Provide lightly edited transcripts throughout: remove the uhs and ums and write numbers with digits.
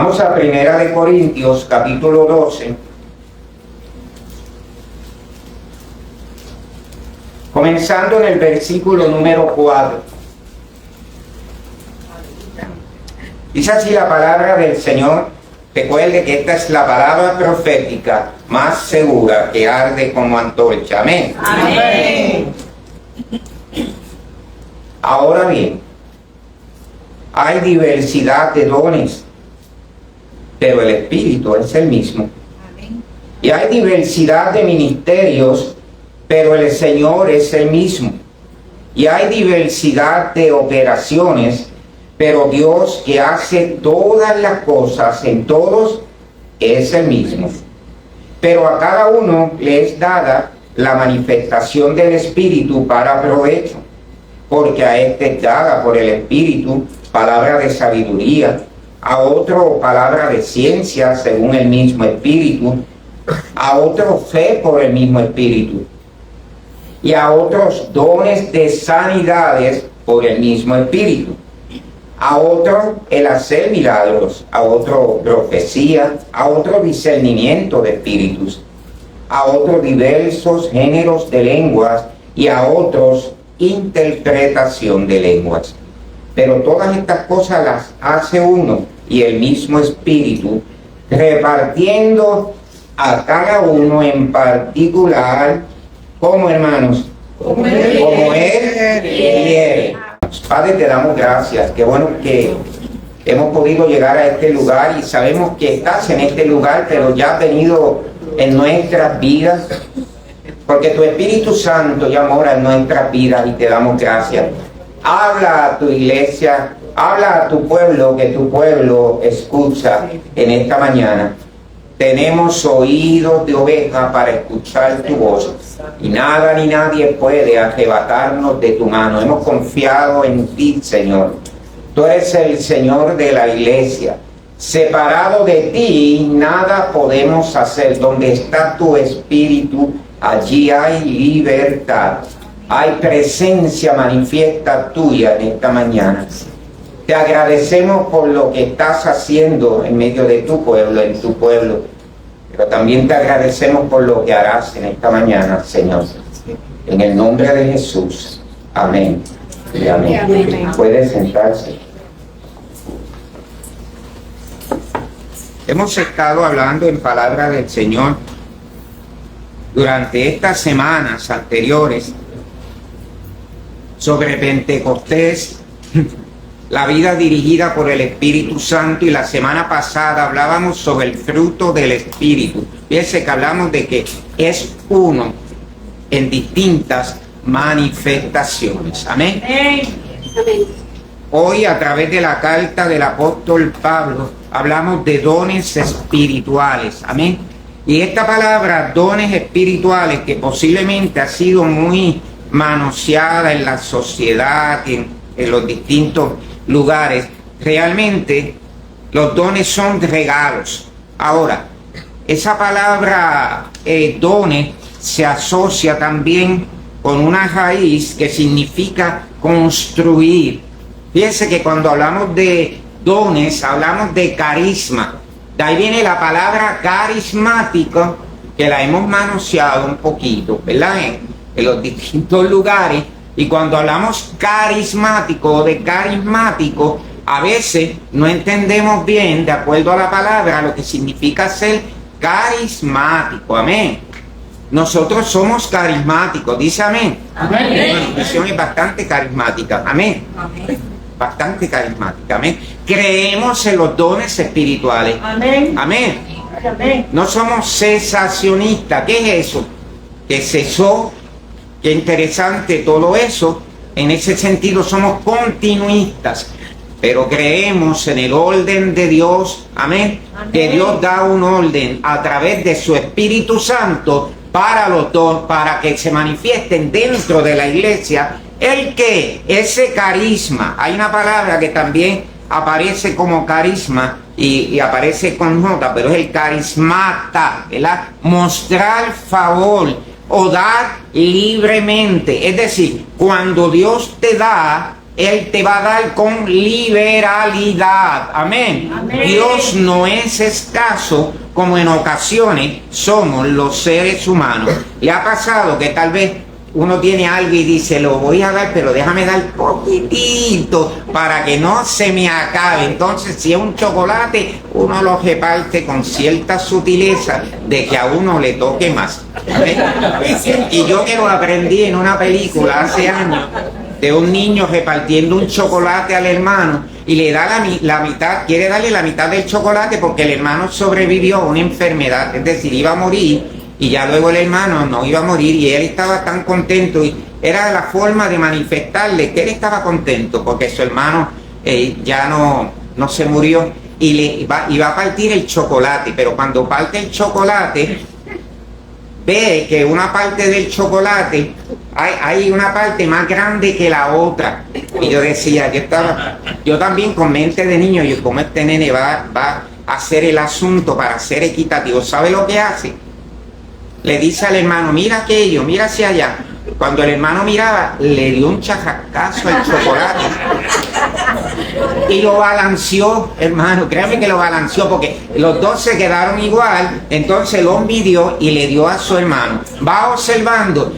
Vamos a 1 Corintios, capítulo 12. Comenzando en el versículo número 4. Dice así la palabra del Señor. Recuerde que esta es la palabra profética más segura que arde como antorcha. Amén. Amén. Ahora bien, hay diversidad de dones, pero el Espíritu es el mismo. Amén. Y hay diversidad de ministerios, pero el Señor es el mismo. Y hay diversidad de operaciones, pero Dios que hace todas las cosas en todos es el mismo. Pero a cada uno le es dada la manifestación del Espíritu para provecho, porque a este es dada por el Espíritu palabra de sabiduría, a otro palabra de ciencia según el mismo Espíritu, a otro fe por el mismo Espíritu, y a otros dones de sanidades por el mismo Espíritu, a otro el hacer milagros, a otro profecía, a otro discernimiento de espíritus, a otros diversos géneros de lenguas y a otros interpretación de lenguas. Pero todas estas cosas las hace uno y el mismo Espíritu, repartiendo a cada uno en particular, como hermanos, como Él quiere. Padre, te damos gracias. Qué bueno que hemos podido llegar a este lugar y sabemos que estás en este lugar, pero ya has venido en nuestras vidas, porque tu Espíritu Santo ya mora en nuestras vidas y te damos gracias. Habla a tu iglesia, habla a tu pueblo, que tu pueblo escucha en esta mañana. Tenemos oídos de oveja para escuchar tu voz, y nada ni nadie puede arrebatarnos de tu mano. Hemos confiado en ti, Señor. Tú eres el Señor de la iglesia. Separado de ti, nada podemos hacer. Donde está tu Espíritu, allí hay libertad. Hay presencia manifiesta tuya en esta mañana. Te agradecemos por lo que estás haciendo en medio de tu pueblo, en tu pueblo. Pero también te agradecemos por lo que harás en esta mañana, Señor. En el nombre de Jesús. Amén. Y amén. Amén. Puede sentarse. Hemos estado hablando en palabra del Señor durante estas semanas anteriores sobre Pentecostés, la vida dirigida por el Espíritu Santo, y la semana pasada hablábamos sobre el fruto del Espíritu. Fíjense que hablamos de que es uno en distintas manifestaciones. Amén. Amén. Hoy, a través de la carta del apóstol Pablo, hablamos de dones espirituales. Amén. Y esta palabra, dones espirituales, que posiblemente ha sido muy manoseada en la sociedad, en los distintos lugares, realmente los dones son regalos. Ahora, esa palabra dones se asocia también con una raíz que significa construir. Fíjense que cuando hablamos de dones, hablamos de carisma. De ahí viene la palabra carismático, que la hemos manoseado un poquito, ¿verdad? En los distintos lugares. Y cuando hablamos carismático o de carismático, a veces no entendemos bien, de acuerdo a la palabra, lo que significa ser carismático. Amén. Nosotros somos carismáticos, dice amén. Amén. Bueno, misión es bastante carismática. Amén. Amén. Bastante carismática. Amén. Creemos en los dones espirituales. Amén. Amén. Amén. No somos cesacionistas. ¿Qué es eso? Que cesó. Qué interesante todo eso. En ese sentido somos continuistas, pero creemos en el orden de Dios. Amén. Amén. Que Dios da un orden a través de su Espíritu Santo para los dos, para que se manifiesten dentro de la iglesia el que ese carisma. Hay una palabra que también aparece como carisma y aparece con nota, pero es el carismata, ¿verdad? Mostrar favor o dar libremente. Es decir, cuando Dios te da, Él te va a dar con liberalidad. Amén. Amén. Dios no es escaso como en ocasiones somos los seres humanos. ¿Le ha pasado que tal vez uno tiene algo y dice, lo voy a dar, pero déjame dar poquitito para que no se me acabe? Entonces, si es un chocolate, uno lo reparte con cierta sutileza de que a uno le toque más. ¿Amén? Y yo que lo aprendí en una película hace años, de un niño repartiendo un chocolate al hermano y le da la mitad, quiere darle la mitad del chocolate porque el hermano sobrevivió a una enfermedad, es decir, iba a morir, y ya luego el hermano no iba a morir y él estaba tan contento, y era la forma de manifestarle que él estaba contento porque su hermano ya no se murió, y iba a partir el chocolate, pero cuando parte el chocolate ve que una parte del chocolate hay una parte más grande que la otra, y yo decía, yo también con mente de niño, y como este nene va a hacer el asunto para ser equitativo, ¿sabe lo que hace? Le dice al hermano, mira aquello, mira hacia allá. Cuando el hermano miraba, le dio un chajascazo al chocolate y lo balanceó, hermano, créame que lo balanceó, porque los dos se quedaron igual. Entonces lo midió y le dio a su hermano. Va observando.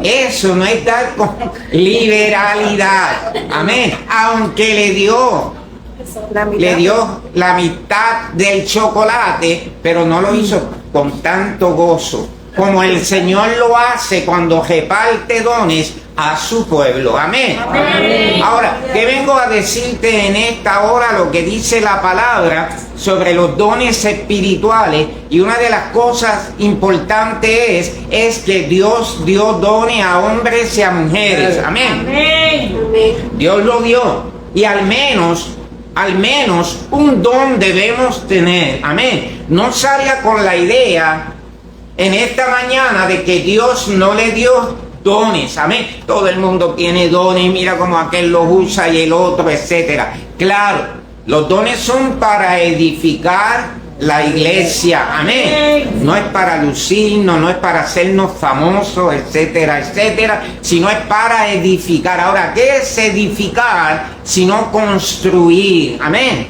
Eso no es dar con liberalidad. Amén. Aunque le dio la mitad del chocolate, pero no lo hizo con tanto gozo como el Señor lo hace cuando reparte dones a su pueblo. Amén. Amén. Ahora, ¿qué vengo a decirte en esta hora? Lo que dice la palabra sobre los dones espirituales, y una de las cosas importantes es que Dios dio dones a hombres y a mujeres. Amén. Amén. Dios lo dio, y al menos un don debemos tener. Amén. No salga con la idea en esta mañana de que Dios no le dio dones. Amén. Todo el mundo tiene dones, mira cómo aquel los usa y el otro, etcétera. Claro, los dones son para edificar la iglesia. Amén. No es para lucirnos, no es para hacernos famosos, etcétera, etcétera, sino es para edificar. Ahora, ¿qué es edificar sino construir? Amén.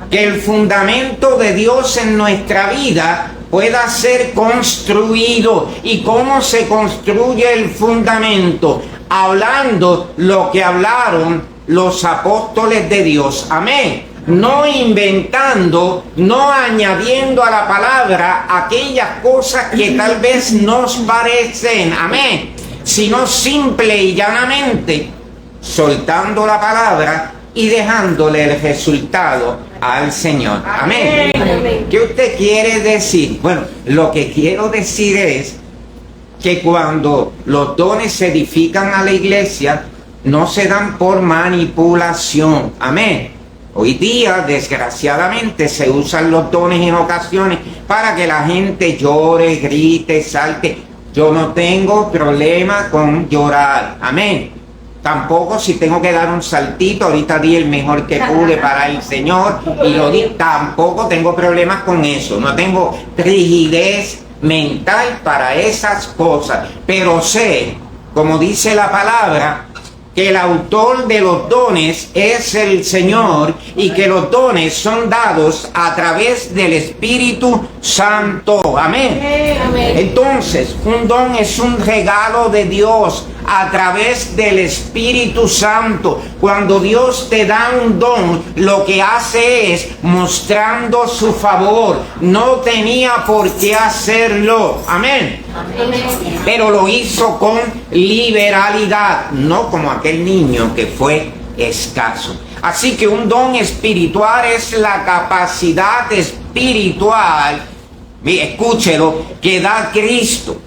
Que el fundamento de Dios en nuestra vida pueda ser construido. ¿Y cómo se construye el fundamento? Hablando lo que hablaron los apóstoles de Dios. Amén. No inventando, no añadiendo a la palabra aquellas cosas que tal vez nos parecen. Amén. Sino simple y llanamente soltando la palabra y dejándole el resultado al Señor. Amén. Amén. ¿Qué usted quiere decir? Bueno, lo que quiero decir es que cuando los dones se edifican a la iglesia, no se dan por manipulación. Amén. Hoy día, desgraciadamente, se usan los dones en ocasiones para que la gente llore, grite, salte. Yo no tengo problema con llorar. Amén. Tampoco si tengo que dar un saltito, ahorita di el mejor que pude para el Señor y lo di, tampoco tengo problemas con eso. No tengo rigidez mental para esas cosas. Pero sé, como dice la palabra, que el autor de los dones es el Señor y que los dones son dados a través del Espíritu Santo. Amén. Amén. Entonces, un don es un regalo de Dios a través del Espíritu Santo. Cuando Dios te da un don, lo que hace es mostrando su favor. No tenía por qué hacerlo. Amén. Pero lo hizo con liberalidad, no como aquel niño que fue escaso. Así que un don espiritual es la capacidad espiritual, escúchelo, que da Cristo.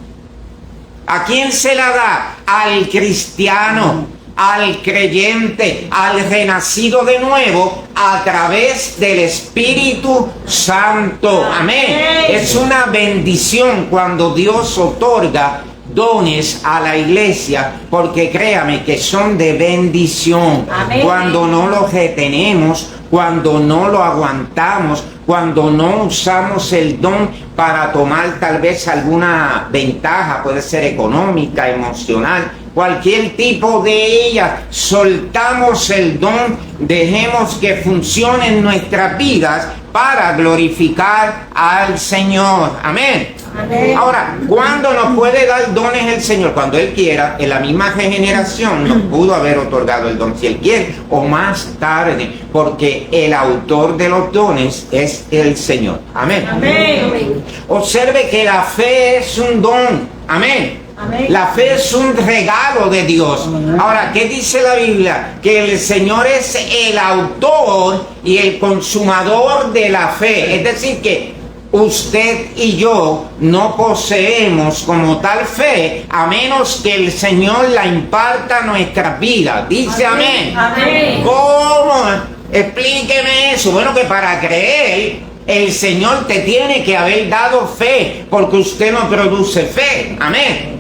¿A quién se la da? Al cristiano, al creyente, al renacido de nuevo a través del Espíritu Santo. Amén. Es una bendición cuando Dios otorga dones a la iglesia, porque créame que son de bendición. Amén. Cuando no los retenemos, cuando no lo aguantamos, cuando no usamos el don para tomar tal vez alguna ventaja, puede ser económica, emocional, cualquier tipo de ella. Soltamos el don, dejemos que funcione en nuestras vidas para glorificar al Señor. Amén. Amén. Ahora, ¿cuándo nos puede dar dones el Señor? Cuando Él quiera. En la misma regeneración nos pudo haber otorgado el don si Él quiere, o más tarde, porque el autor de los dones es el Señor. Amén. Amén. Observe que la fe es un don. Amén. Amén. La fe es un regalo de Dios. Ahora, ¿qué dice la Biblia? Que el Señor es el autor y el consumador de la fe. Es decir, que usted y yo no poseemos como tal fe a menos que el Señor la imparta a nuestras vidas. Dice amén. Amén. ¿Cómo? Explíqueme eso. Bueno, que para creer el Señor te tiene que haber dado fe, porque usted no produce fe. Amén.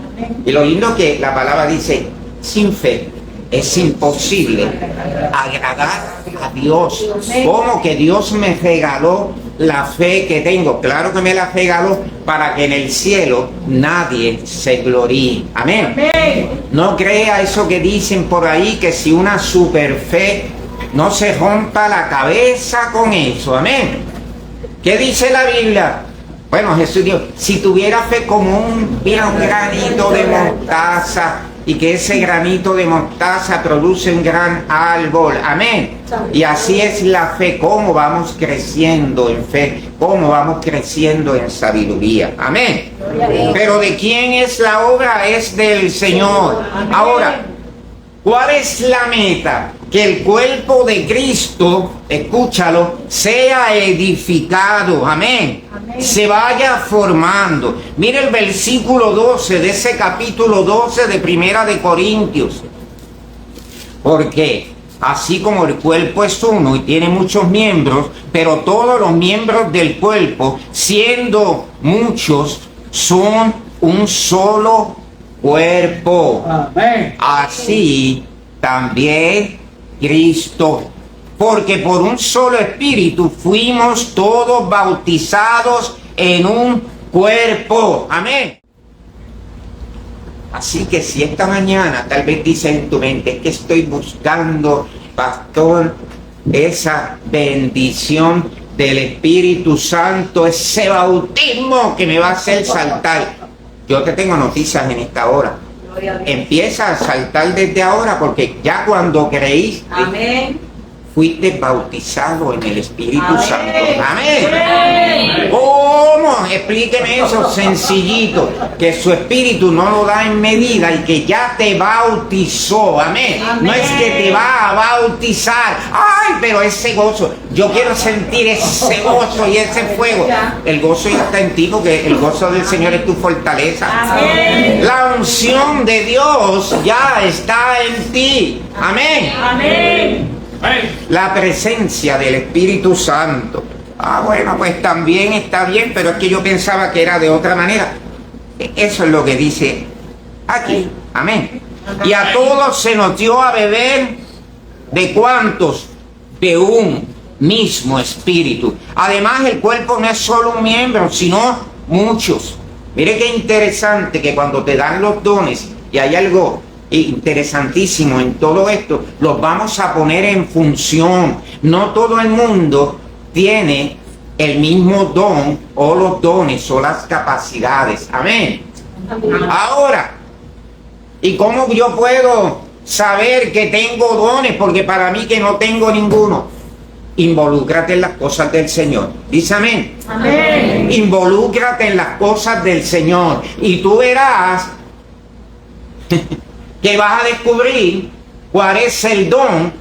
Y lo lindo que la palabra dice, sin fe es imposible agradar a Dios. ¿Cómo que Dios me regaló la fe que tengo? Claro que me la regaló para que en el cielo nadie se gloríe. Amén. No crea eso que dicen por ahí, que si una super fe, no se rompa la cabeza con eso. Amén. ¿Qué dice la Biblia? Bueno, Jesús dijo, si tuviera fe como un granito de mostaza, y que ese granito de mostaza produce un gran árbol. Amén. Y así es la fe, cómo vamos creciendo en fe, cómo vamos creciendo en sabiduría. Amén. Pero ¿de quién es la obra? Es del Señor. Ahora, ¿cuál es la meta? Que el cuerpo de Cristo, escúchalo, sea edificado. Amén. Amén. Se vaya formando. Mire el versículo 12 de ese capítulo 12 de Primera de Corintios. Porque así como el cuerpo es uno y tiene muchos miembros, pero todos los miembros del cuerpo, siendo muchos, son un solo cuerpo. Amén. Así también Cristo, porque por un solo espíritu fuimos todos bautizados en un cuerpo. Amén. Así que si esta mañana tal vez dices en tu mente, es que estoy buscando, pastor, esa bendición del Espíritu Santo, ese bautismo que me va a hacer saltar, yo te tengo noticias en esta hora. Empieza a saltar desde ahora, porque ya cuando creíste, Amén. fuiste bautizado en el Espíritu Amén. Santo. Amén. Amén. ¿Cómo? Explíqueme eso sencillito, que su espíritu no lo da en medida y que ya te bautizó. Amén. No es que te va a bautizar. Ay, pero ese gozo, yo quiero sentir ese gozo y ese fuego. El gozo ya está en ti, porque el gozo del Señor es tu fortaleza. Amén. La unción de Dios ya está en ti. Amén. Amén. La presencia del Espíritu Santo. Ah, bueno, pues también está bien, pero es que yo pensaba que era de otra manera. Eso es lo que dice aquí. Amén. Y a todos se nos dio a beber, ¿de cuántos? De un mismo espíritu. Además, el cuerpo no es solo un miembro, sino muchos. Mire qué interesante que cuando te dan los dones, y hay algo interesantísimo en todo esto, los vamos a poner en función. No todo el mundo tiene el mismo don o los dones o las capacidades. Amén. Ahora, ¿y cómo yo puedo saber que tengo dones? Porque para mí que no tengo ninguno. Involúcrate en las cosas del Señor. Dice amén. Amén. Involúcrate en las cosas del Señor y tú verás que vas a descubrir cuál es el don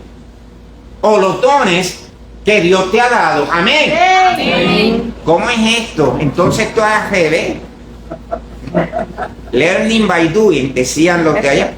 o los dones que Dios te ha dado. Amén. Amén. ¿Cómo es esto? Entonces esto es al revés. Learning by doing, decían los de allá.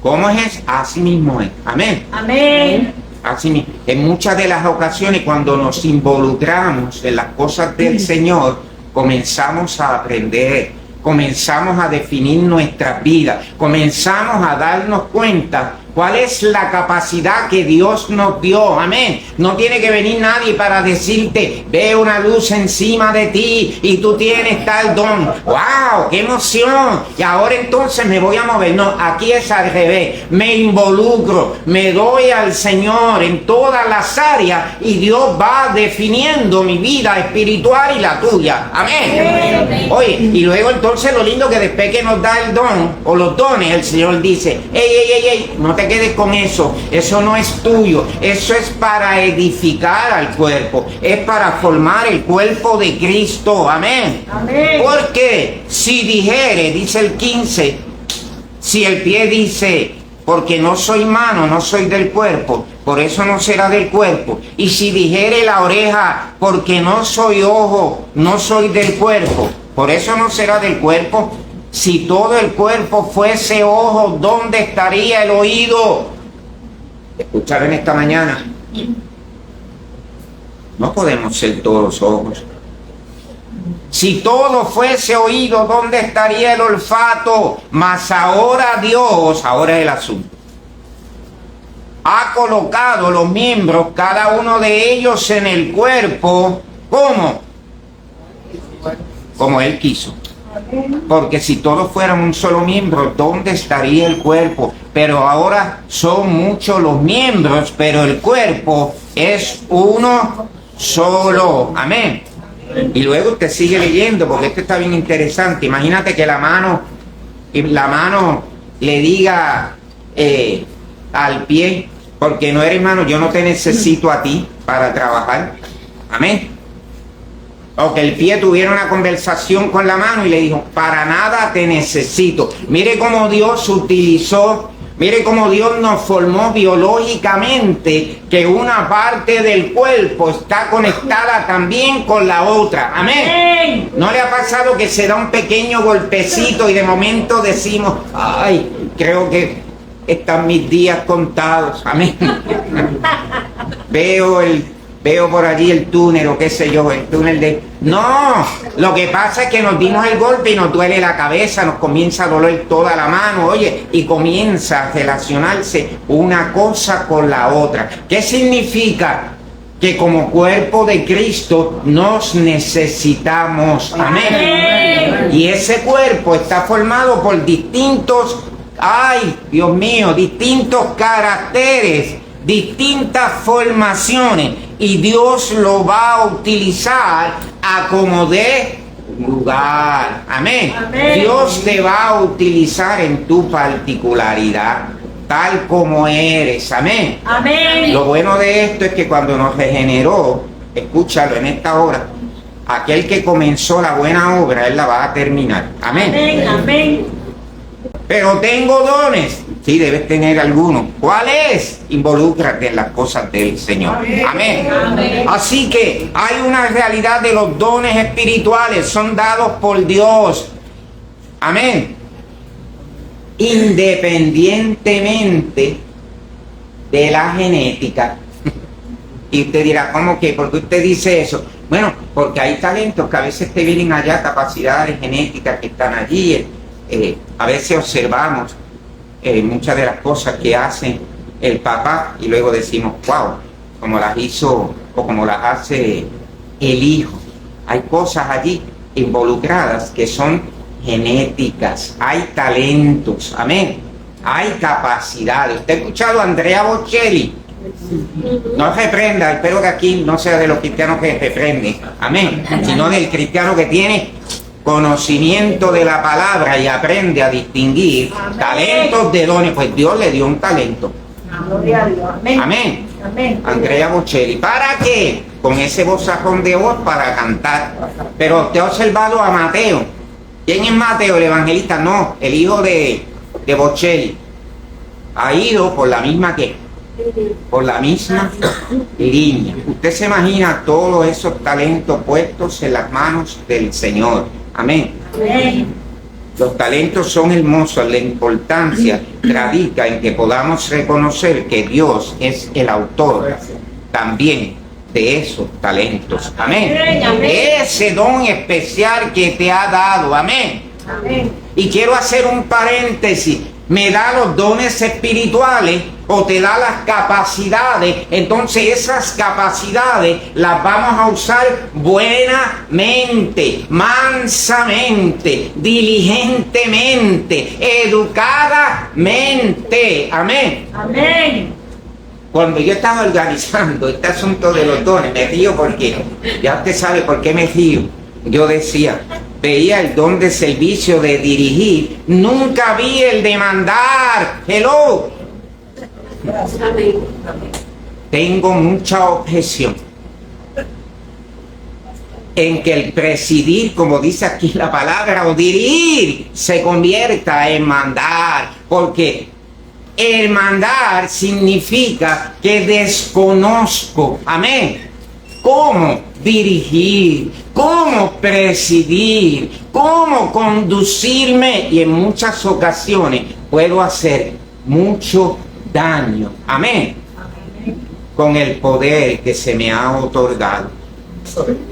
¿Cómo es? Así mismo es. Amén. Amén. Así mismo. En muchas de las ocasiones cuando nos involucramos en las cosas del Señor, comenzamos a aprender, comenzamos a definir nuestras vidas, comenzamos a darnos cuenta ¿Cuál es la capacidad que Dios nos dio? Amén. No tiene que venir nadie para decirte, ve una luz encima de ti y tú tienes tal don. ¡Wow! ¡Qué emoción! Y ahora entonces me voy a mover. No, aquí es al revés. Me involucro, me doy al Señor en todas las áreas y Dios va definiendo mi vida espiritual y la tuya. Amén. Oye, y luego entonces lo lindo que después que nos da el don o los dones, el Señor dice, ey, no te quedes con eso no es tuyo, eso es para edificar al cuerpo, es para formar el cuerpo de Cristo. Amén. Amén. Porque si dijere, dice el 15, si el pie dice, porque no soy mano, no soy del cuerpo, por eso no será del cuerpo. Y si dijere la oreja, porque no soy ojo, no soy del cuerpo, por eso no será del cuerpo. Si todo el cuerpo fuese ojo, ¿dónde estaría el oído? ¿Escucharon esta mañana? No podemos ser todos ojos. Si todo fuese oído, ¿dónde estaría el olfato? Mas ahora Dios, ahora es el asunto, ha colocado los miembros, cada uno de ellos en el cuerpo, ¿cómo? Como Él quiso. Porque si todos fueran un solo miembro, ¿dónde estaría el cuerpo? Pero ahora son muchos los miembros, pero el cuerpo es uno solo. Amén. Y luego usted sigue leyendo, porque esto está bien interesante. Imagínate que la mano le diga al pie, porque no eres mano, yo no te necesito a ti para trabajar. Amén. O que el pie tuviera una conversación con la mano y le dijo, para nada te necesito. Mire cómo Dios utilizó, mire cómo Dios nos formó biológicamente, que una parte del cuerpo está conectada también con la otra. Amén. ¿No le ha pasado que se da un pequeño golpecito y de momento decimos, ay, creo que están mis días contados? Amén. Veo por allí el túnel o qué sé yo, el túnel de... No, lo que pasa es que nos dimos el golpe y nos duele la cabeza, nos comienza a doler toda la mano, oye, y comienza a relacionarse una cosa con la otra. ¿Qué significa? Que como cuerpo de Cristo nos necesitamos. Amén. Y ese cuerpo está formado por distintos, ay, Dios mío, distintos caracteres, distintas formaciones, y Dios lo va a utilizar a como dé lugar. Amén. Amén. Dios te va a utilizar en tu particularidad, tal como eres. Amén. Amén. Lo bueno de esto es que cuando nos regeneró, escúchalo en esta hora, aquel que comenzó la buena obra, Él la va a terminar. Amén. Amén. Amén. Pero tengo dones. Sí, debes tener algunos. ¿Cuál es? Involúcrate en las cosas del Señor. Amén. Amén. Así que hay una realidad de los dones espirituales. Son dados por Dios. Amén. Independientemente de la genética. Y usted dirá, ¿cómo que? ¿Por qué usted dice eso? Bueno, porque hay talentos que a veces te vienen allá, capacidades genéticas que están allí. A veces observamos muchas de las cosas que hace el papá y luego decimos, wow, como las hizo o como las hace el hijo. Hay cosas allí involucradas que son genéticas, hay talentos, amén, hay capacidades. ¿Usted ha escuchado a Andrea Bocelli? No reprenda, espero que aquí no sea de los cristianos que reprenden, amén, sino del cristiano que tiene conocimiento de la palabra y aprende a distinguir talentos de dones. Pues Dios le dio un talento. Gloria a Dios. Amén. Amén. Amén. Andrea Bocelli. ¿Para qué? Con ese vozarrón de voz para cantar. Pero usted ha observado a Mateo. ¿Quién es Mateo, el evangelista? No, el hijo de Bocelli. Ha ido por la misma línea. Usted se imagina todos esos talentos puestos en las manos del Señor. Amén. Amén. Los talentos son hermosos, la importancia radica en que podamos reconocer que Dios es el autor también de esos talentos. Amén. Amén. Ese don especial que te ha dado. Amén. Amén. Y quiero hacer un paréntesis. me da los dones espirituales o te da las capacidades, entonces esas capacidades las vamos a usar buenamente, mansamente, diligentemente, educadamente. Amén. Amén. Cuando yo estaba organizando este asunto de los dones, me río porque, ya usted sabe por qué me río. Yo decía, veía el don de servicio, de dirigir, nunca vi el de mandar. Hello. Tengo mucha objeción en que el presidir, como dice aquí la palabra, o dirigir, se convierta en mandar, porque el mandar significa que desconozco, amén, cómo dirigir, cómo presidir, cómo conducirme, y en muchas ocasiones puedo hacer mucho daño, amén, con el poder que se me ha otorgado.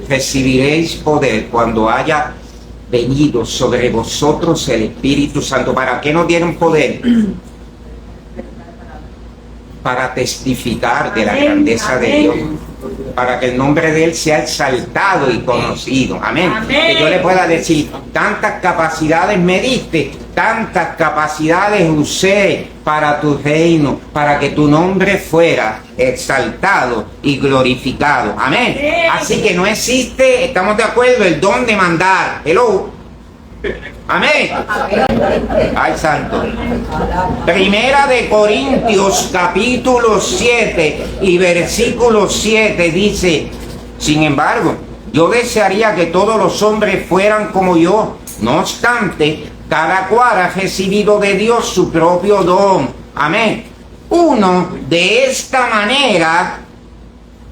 Recibiréis poder cuando haya venido sobre vosotros el Espíritu Santo. ¿Para qué nos dieron poder? Para testificar de la grandeza de Dios, para que el nombre de Él sea exaltado y conocido. Amén. Que yo le pueda decir, tantas capacidades me diste, tantas capacidades usé para tu reino, para que tu nombre fuera exaltado y glorificado. Amén. Así que no existe, estamos de acuerdo, el don de mandar. Hello. Amén. Ay, santo. Primera de Corintios capítulo 7 y versículo 7 dice: sin embargo, yo desearía que todos los hombres fueran como yo. No obstante, cada cual ha recibido de Dios su propio don. Amén. Uno de esta manera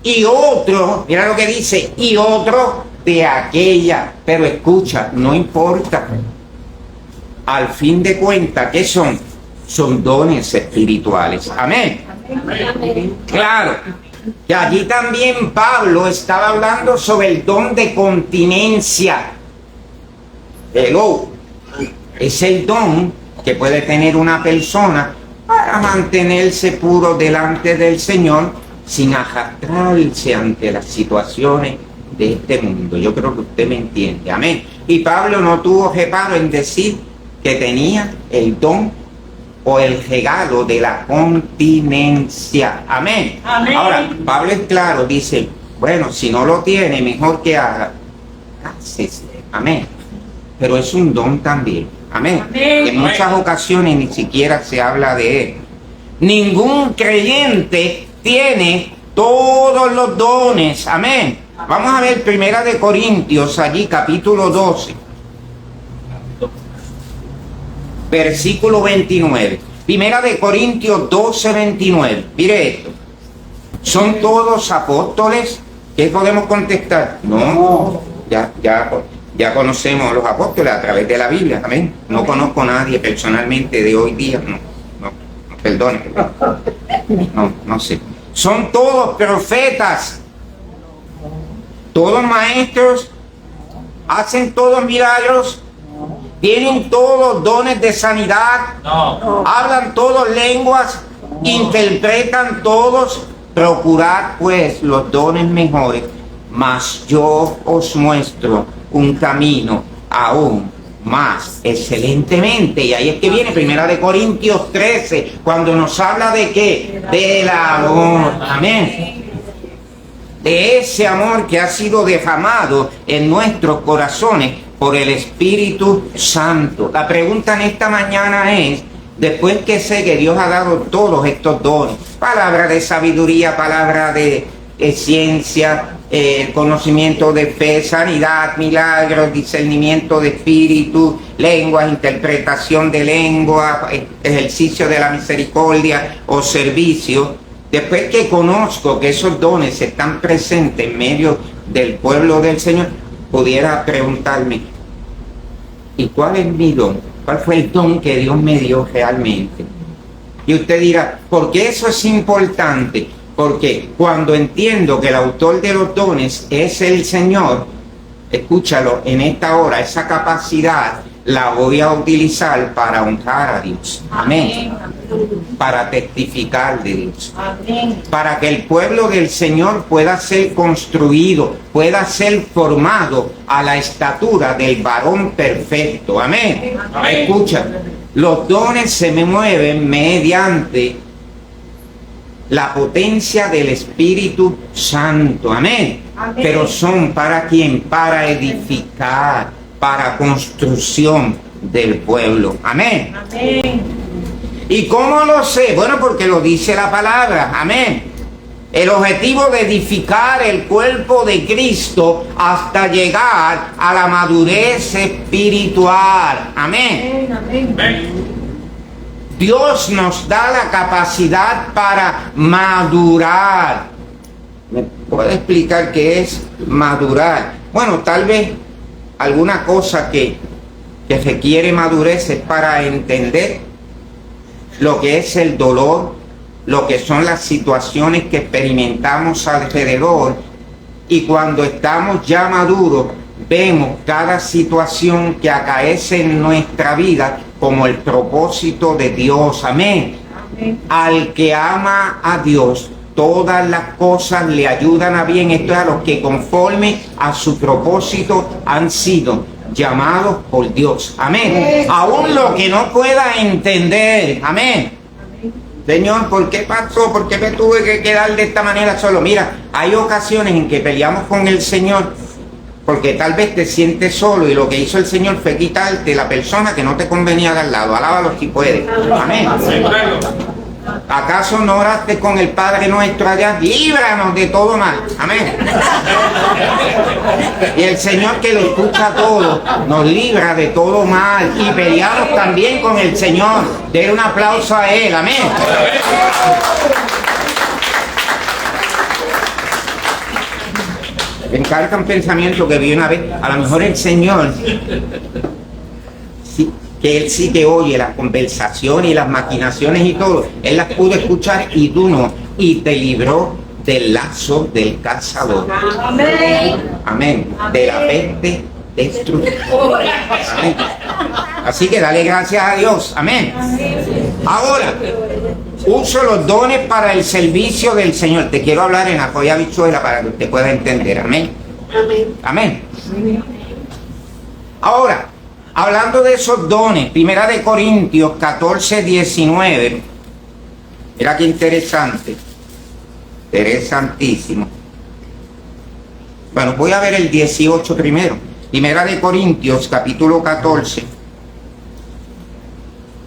y otro, mira lo que dice, y otro de aquella. Pero escucha, no importa. Al fin de cuentas, ¿qué son? Son dones espirituales. Amén. Claro, que allí también Pablo estaba hablando sobre el don de continencia. Hello. Es el don que puede tener una persona para mantenerse puro delante del Señor sin arrastrarse ante las situaciones de este mundo. Yo creo que usted me entiende. Amén. Y Pablo no tuvo reparo en decir que tenía el don o el regalo de la continencia. Amén. Amén. Ahora, Pablo es claro, dice, bueno, si no lo tiene, mejor que haga. Haces. Amén. Pero es un don también. Amén. Amén. En muchas ocasiones ni siquiera se habla de él. Ningún creyente tiene todos los dones. Amén. Vamos a ver Primera de Corintios, allí capítulo 12, versículo 29. Primera de Corintios 12, 29. Mire esto. ¿Son todos apóstoles? ¿Qué podemos contestar? No. Ya conocemos a los apóstoles a través de la Biblia. Amén. No conozco a nadie personalmente de hoy día. No, perdone. No sé. ¿Son todos profetas? ¿Todos maestros? ¿Hacen todos milagros? ¿Tienen todos dones de sanidad? No. ¿Hablan todos lenguas? ¿Interpretan todos? Procurad pues los dones mejores, mas yo os muestro un camino aún más excelentemente. Y ahí es que viene Primera de Corintios 13, cuando nos habla de ¿qué? Del amor. Amén. De ese amor que ha sido derramado en nuestros corazones por el Espíritu Santo. La pregunta en esta mañana es, después que sé que Dios ha dado todos estos dones, palabra de sabiduría, palabra de ciencia, conocimiento de fe, sanidad, milagros, discernimiento de espíritu, lenguas, interpretación de lengua, ejercicio de la misericordia o servicio. Después que conozco que esos dones están presentes en medio del pueblo del Señor, pudiera preguntarme, ¿y cuál es mi don? ¿Cuál fue el don que Dios me dio realmente? Y usted dirá, ¿por qué eso es importante? Porque cuando entiendo que el autor de los dones es el Señor, escúchalo, en esta hora, esa capacidad la voy a utilizar para honrar a Dios. Amén. Para testificar de Dios. Amén. Para que el pueblo del Señor pueda ser construido, pueda ser formado a la estatura del varón perfecto. Amén. Escucha, los dones se me mueven mediante la potencia del Espíritu Santo. Amén. Amén. Pero son para quién? Para edificar, para construcción del pueblo. Amén. Amén. ¿Y cómo lo sé? Bueno, porque lo dice la palabra. Amén. El objetivo de edificar el cuerpo de Cristo hasta llegar a la madurez espiritual. Amén. Amén. Dios nos da la capacidad para madurar. ¿Me puede explicar qué es madurar? Bueno, tal vez alguna cosa que requiere madurez es para entender lo que es el dolor, lo que son las situaciones que experimentamos alrededor, y cuando estamos ya maduros vemos cada situación que acaece en nuestra vida como el propósito de Dios. Amén. Amén. Al que ama a Dios, todas las cosas le ayudan a bien. Esto es a los que conforme a su propósito han sido llamados por Dios. Amén. Aún lo que no pueda entender. Amén. Señor, ¿por qué pasó? ¿Por qué me tuve que quedar de esta manera solo? Mira, hay ocasiones en que peleamos con el Señor porque tal vez te sientes solo, y lo que hizo el Señor fue quitarte la persona que no te convenía de al lado. Alábalo si puedes. Amén. ¿Acaso no oraste con el Padre nuestro allá? Líbranos de todo mal. Amén. Y el Señor, que lo escucha todo, nos libra de todo mal. Y peleamos también con el Señor. Den un aplauso a Él. Amén. Me encarga un pensamiento que vi una vez. A lo mejor el Señor, sí, que Él sí que oye las conversaciones y las maquinaciones y todo, Él las pudo escuchar y tú no, y te libró del lazo del cazador. Amén. Amén. De la peste destructora. Amén. Así que dale gracias a Dios. Amén. Ahora, uso los dones para el servicio del Señor. Te quiero hablar en la joya habichuela para que usted pueda entender. Amén. Amén. Ahora, hablando de esos dones, 1 Corintios 14, 19. Mira qué interesante. Interesantísimo. Bueno, voy a ver el 18 primero. 1 Corintios capítulo 14,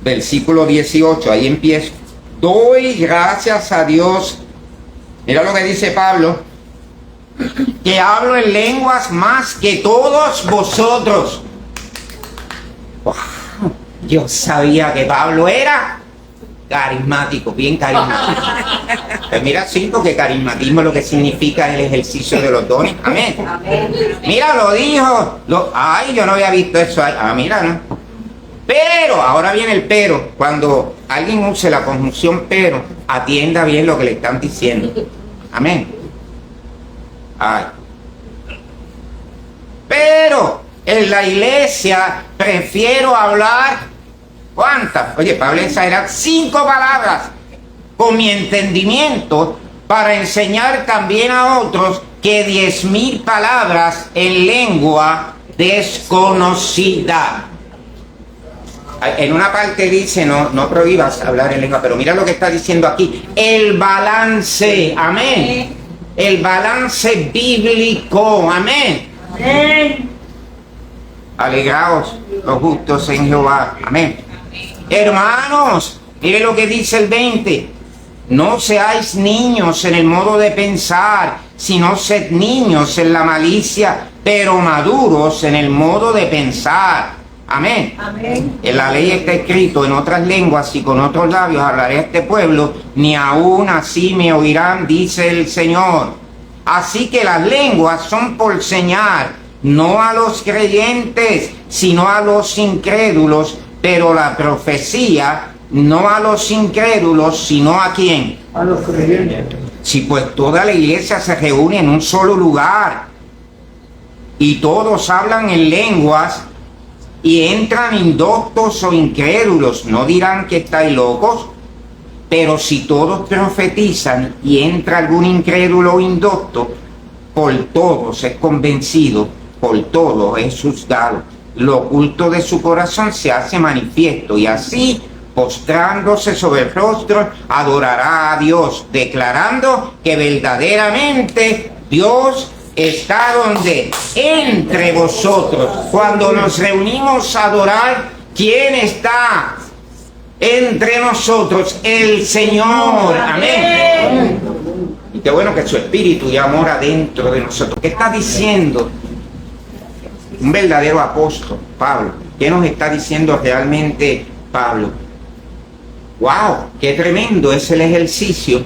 versículo 18. Ahí empiezo. Doy gracias a Dios. Mira lo que dice Pablo. Que hablo en lenguas más que todos vosotros. Wow, yo sabía que Pablo era carismático, bien carismático. Pues mira, sí, porque carismatismo lo que significa es el ejercicio de los dones. Amén. Mira, lo dijo. Ay, yo no había visto eso. Ah, mira, ¿no? Pero, ahora viene el pero. Cuando alguien use la conjunción pero, atienda bien lo que le están diciendo. Amén. Ay. Pero en la iglesia prefiero hablar. ¿Cuántas? Oye, Pablo exagera 5 palabras con mi entendimiento para enseñar también a otros que 10,000 palabras en lengua desconocida. En una parte dice, no prohíbas hablar en lengua, pero mira lo que está diciendo aquí. El balance, amén. El balance bíblico, amén. Amén. Alegraos los justos en Jehová, amén. Hermanos, mire lo que dice el 20. No seáis niños en el modo de pensar, sino sed niños en la malicia, pero maduros en el modo de pensar. Amén. Amén. En la ley está escrito: en otras lenguas y con otros labios hablaré a este pueblo, ni aún así me oirán, dice el Señor. Así que las lenguas son por señal, no a los creyentes, sino a los incrédulos, pero la profecía no a los incrédulos, sino a quién? A los creyentes. Si pues toda la iglesia se reúne en un solo lugar y todos hablan en lenguas, y entran indoctos o incrédulos, ¿no dirán que estáis locos? Pero si todos profetizan y entra algún incrédulo o indocto, por todos es convencido, por todos es juzgado. Lo oculto de su corazón se hace manifiesto, y así, postrándose sobre el rostro, adorará a Dios, declarando que verdaderamente Dios está donde, entre vosotros. Cuando nos reunimos a adorar, ¿quién está entre nosotros? El Señor. Amén. Y qué bueno que su espíritu ya mora dentro de nosotros. ¿Qué está diciendo un verdadero apóstol, Pablo? ¿Qué nos está diciendo realmente Pablo? ¡Wow! ¡Qué tremendo es el ejercicio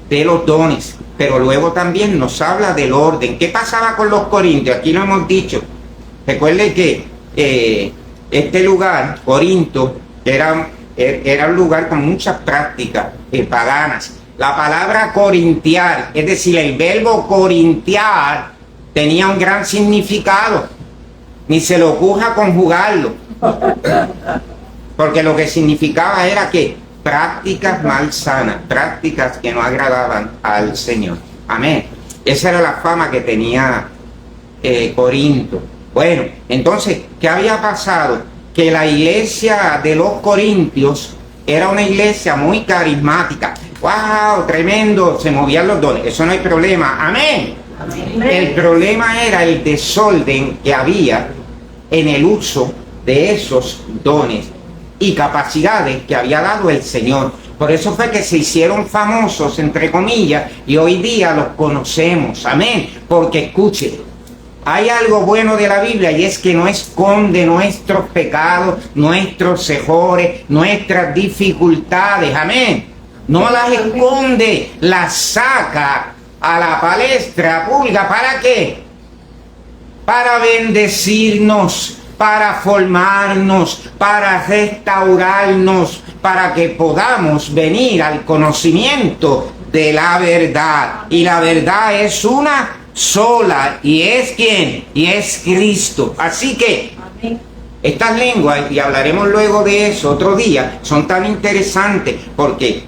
de los dones! Pero luego también nos habla del orden. ¿Qué pasaba con los corintios? Aquí lo hemos dicho. Recuerde que este lugar, Corinto, era un lugar con muchas prácticas paganas. La palabra corintiar, es decir, el verbo corintiar, tenía un gran significado. Ni se le ocurra conjugarlo. Porque lo que significaba era que prácticas malsanas, prácticas que no agradaban al Señor. Amén. Esa era la fama que tenía Corinto. Bueno, entonces, ¿qué había pasado? Que la iglesia de los corintios era una iglesia muy carismática. ¡Wow! Tremendo, se movían los dones. Eso no hay problema. Amén. Amén. El problema era el desorden que había en el uso de esos dones y capacidades que había dado el Señor. Por eso fue que se hicieron famosos, entre comillas, y hoy día los conocemos. Amén. Porque escuche, hay algo bueno de la Biblia, y es que no esconde nuestros pecados, nuestros errores, nuestras dificultades. Amén. No las esconde, las saca a la palestra pública. ¿Para qué? Para bendecirnos, para formarnos, para restaurarnos, para que podamos venir al conocimiento de la verdad. Y la verdad es una sola, y es ¿quién? Y es Cristo. Así que estas lenguas, y hablaremos luego de eso otro día, son tan interesantes porque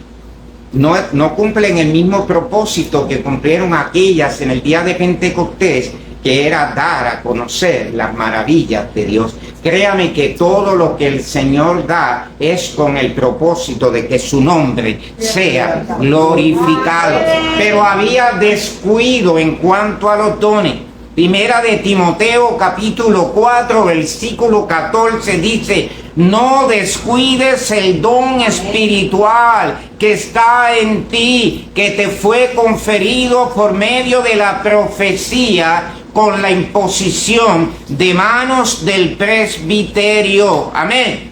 no cumplen el mismo propósito que cumplieron aquellas en el día de Pentecostés, que era dar a conocer las maravillas de Dios. Créame que todo lo que el Señor da es con el propósito de que su nombre sea glorificado. Pero había descuido en cuanto a los dones. Primera de Timoteo capítulo 4 versículo 14 dice: no descuides el don espiritual que está en ti, que te fue conferido por medio de la profecía, con la imposición de manos del presbiterio. Amén.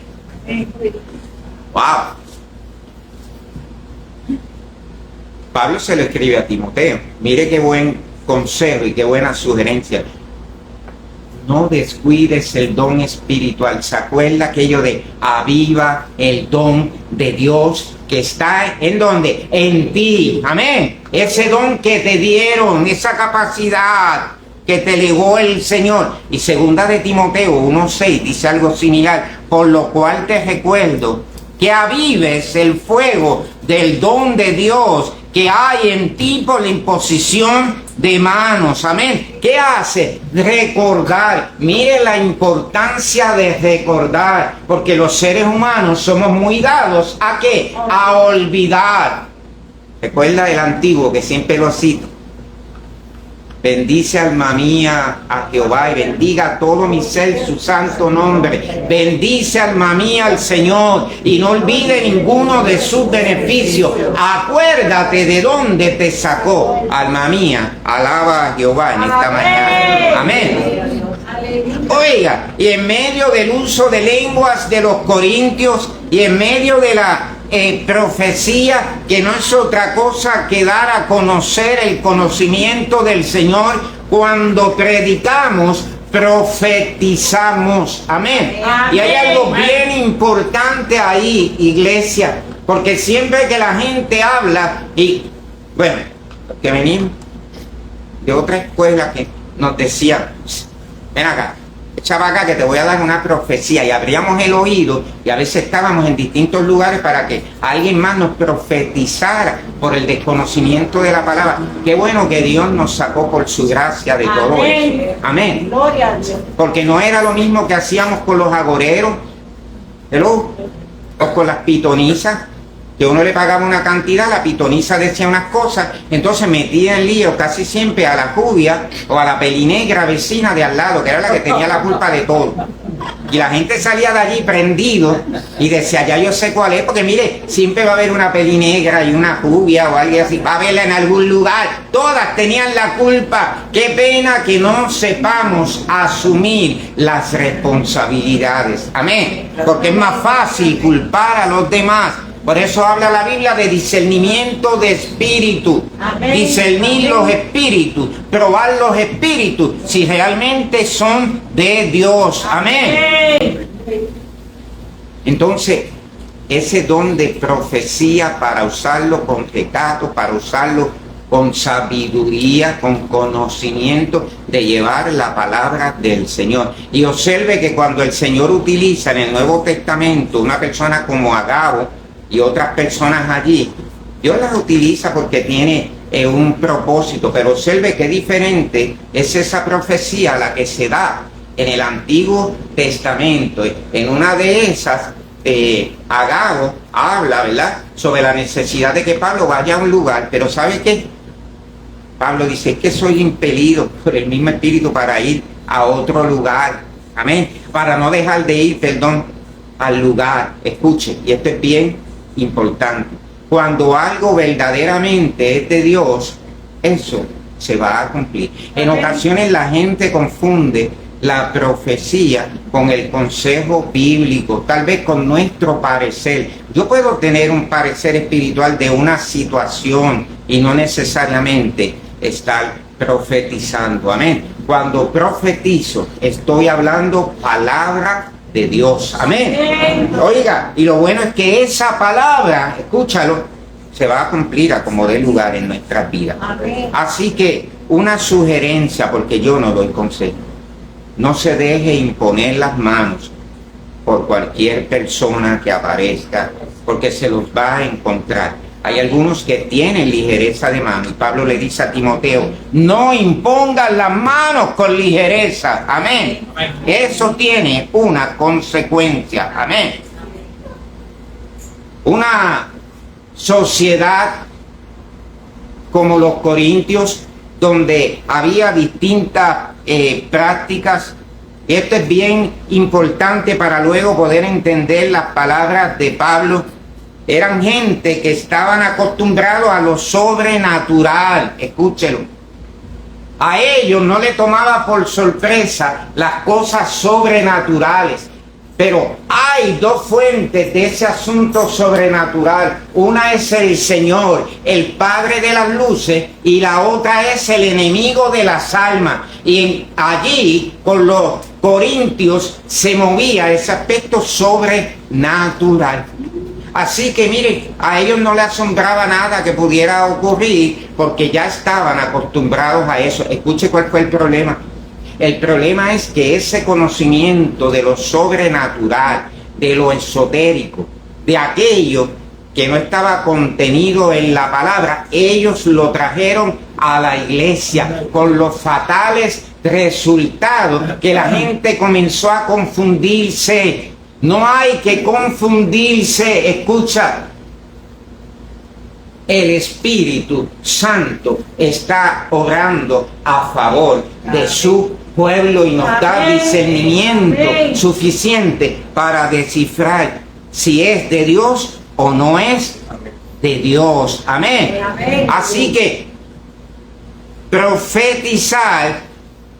Wow. Pablo se lo escribe a Timoteo. Mire qué buen consejo y qué buena sugerencia. No descuides el don espiritual. ¿Se acuerda aquello de aviva el don de Dios que está en donde? En ti. Amén. Ese don que te dieron, esa capacidad que te legó el Señor. Y segunda de Timoteo 1:6 dice algo similar: por lo cual te recuerdo que avives el fuego del don de Dios que hay en ti por la imposición de manos. Amén. ¿Qué hace? Recordar. Mire la importancia de recordar, porque los seres humanos somos muy dados ¿a qué? A olvidar. Recuerda el antiguo, que siempre lo cito: bendice alma mía a Jehová, y bendiga todo mi ser su santo nombre. Bendice alma mía al Señor, y no olvide ninguno de sus beneficios. Acuérdate de dónde te sacó. Alma mía, alaba a Jehová en esta mañana. Amén. Oiga, y en medio del uso de lenguas de los corintios, y en medio de la profecía, que no es otra cosa que dar a conocer el conocimiento del Señor, cuando predicamos, profetizamos. Amén. Y hay algo bien importante ahí, iglesia, porque siempre que la gente habla, y bueno, que venimos de otra escuela que nos decía: ven acá, echa para acá que te voy a dar una profecía. Y abríamos el oído y a veces estábamos en distintos lugares para que alguien más nos profetizara por el desconocimiento de la palabra. Qué bueno que Dios nos sacó por su gracia de todo eso. Amén. Gloria a Dios. Porque no era lo mismo que hacíamos con los agoreros, ¿hello? O con las pitonisas, que uno le pagaba una cantidad, la pitonisa decía unas cosas, entonces metía en lío casi siempre a la judía o a la pelinegra vecina de al lado, que era la que tenía la culpa de todo. Y la gente salía de allí prendido y decía, ya yo sé cuál es, porque mire, siempre va a haber una pelinegra y una judía o alguien así, va a verla en algún lugar. Todas tenían la culpa. Qué pena que no sepamos asumir las responsabilidades. Amén. Porque es más fácil culpar a los demás. Por eso habla la Biblia de discernimiento de espíritu. Amén. Discernir los espíritus, probar los espíritus, si realmente son de Dios. Amén. Entonces, ese don de profecía para usarlo con recato, para usarlo con sabiduría, con conocimiento de llevar la palabra del Señor. Y observe que cuando el Señor utiliza en el Nuevo Testamento una persona como Agabo y otras personas allí, Dios las utiliza porque tiene un propósito, pero observe qué diferente es esa profecía a la que se da en el Antiguo Testamento. En una de esas, Agabo habla, ¿verdad?, sobre la necesidad de que Pablo vaya a un lugar, pero ¿sabe qué? Pablo dice, es que soy impelido por el mismo Espíritu para ir a otro lugar. Amén. Para no dejar de ir, al lugar. Escuche, y esto es bien importante. Cuando algo verdaderamente es de Dios, eso se va a cumplir. En ocasiones la gente confunde la profecía con el consejo bíblico, tal vez con nuestro parecer. Yo puedo tener un parecer espiritual de una situación y no necesariamente estar profetizando. Amén. Cuando profetizo, estoy hablando palabra de Dios. Amén. Oiga, y lo bueno es que esa palabra, escúchalo, se va a cumplir a como dé lugar en nuestras vidas. Amén. Así que una sugerencia, porque yo no doy consejo: no se deje imponer las manos por cualquier persona que aparezca, porque se los va a encontrar. Hay algunos que tienen ligereza de mano, y Pablo le dice a Timoteo, no impongan las manos con ligereza. Amén. Eso tiene una consecuencia. Amén. Una sociedad como los Corintios, donde había distintas prácticas. Esto es bien importante para luego poder entender las palabras de Pablo. Eran gente que estaban acostumbrados a lo sobrenatural. Escúchelo. A ellos no le tomaba por sorpresa las cosas sobrenaturales. Pero hay dos fuentes de ese asunto sobrenatural. Una es el Señor, el Padre de las luces, y la otra es el enemigo de las almas. Y allí, con los corintios, se movía ese aspecto sobrenatural. Así que miren, a ellos no les asombraba nada que pudiera ocurrir, porque ya estaban acostumbrados a eso. Escuche cuál fue el problema. El problema es que ese conocimiento de lo sobrenatural, de lo esotérico, de aquello que no estaba contenido en la palabra, ellos lo trajeron a la iglesia con los fatales resultados que la gente comenzó a confundirse. No hay que confundirse. Escucha, el Espíritu Santo está obrando a favor de su pueblo y nos da discernimiento suficiente para descifrar si es de Dios o no es de Dios. Amén. Así que profetizar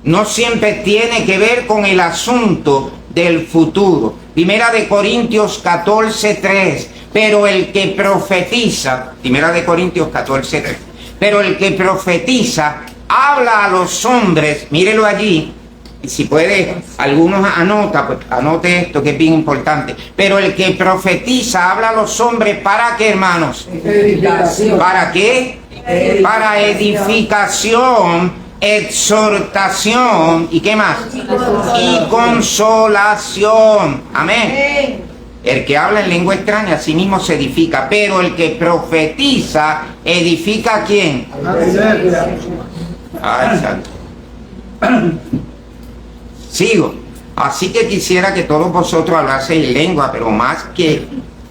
no siempre tiene que ver con el asunto del futuro. Primera de Corintios 14:3. Pero el que profetiza, Primera de Corintios 14:3. Pero el que profetiza habla a los hombres, mírelo allí, y si puede, algunos anota, pues anote esto que es bien importante. Pero el que profetiza habla a los hombres, ¿para qué, hermanos? Edificación. ¿Para qué? Para edificación exhortación, ¿y qué más? Y consolación. Amén. El que habla en lengua extraña a sí mismo se edifica, pero el que profetiza edifica a quién. Ay, santo. Sigo. Así que quisiera que todos vosotros hablaseis lengua, pero más que